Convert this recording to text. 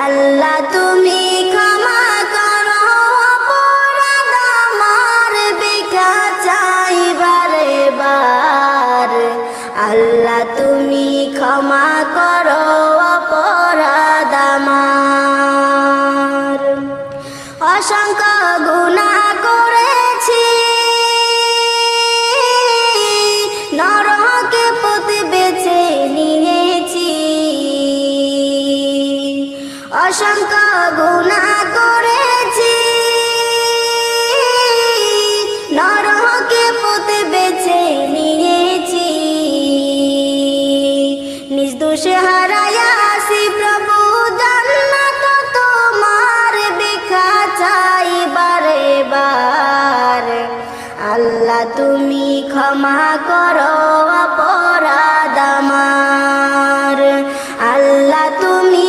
আল্লাহ তুমি ক্ষমা করো অপরাধ আমার, ভিক্ষা চাই বারে বার। আল্লাহ তুমি ক্ষমা করো অপরাধ আমার। অসংখ্য গুনাহ করেছি, নরকে পথ বেছে নিয়েছি। অসংখ্য গুনাহ করেছি, নরকে পথ বেছে নিয়েছি। নিজ দোষে হারা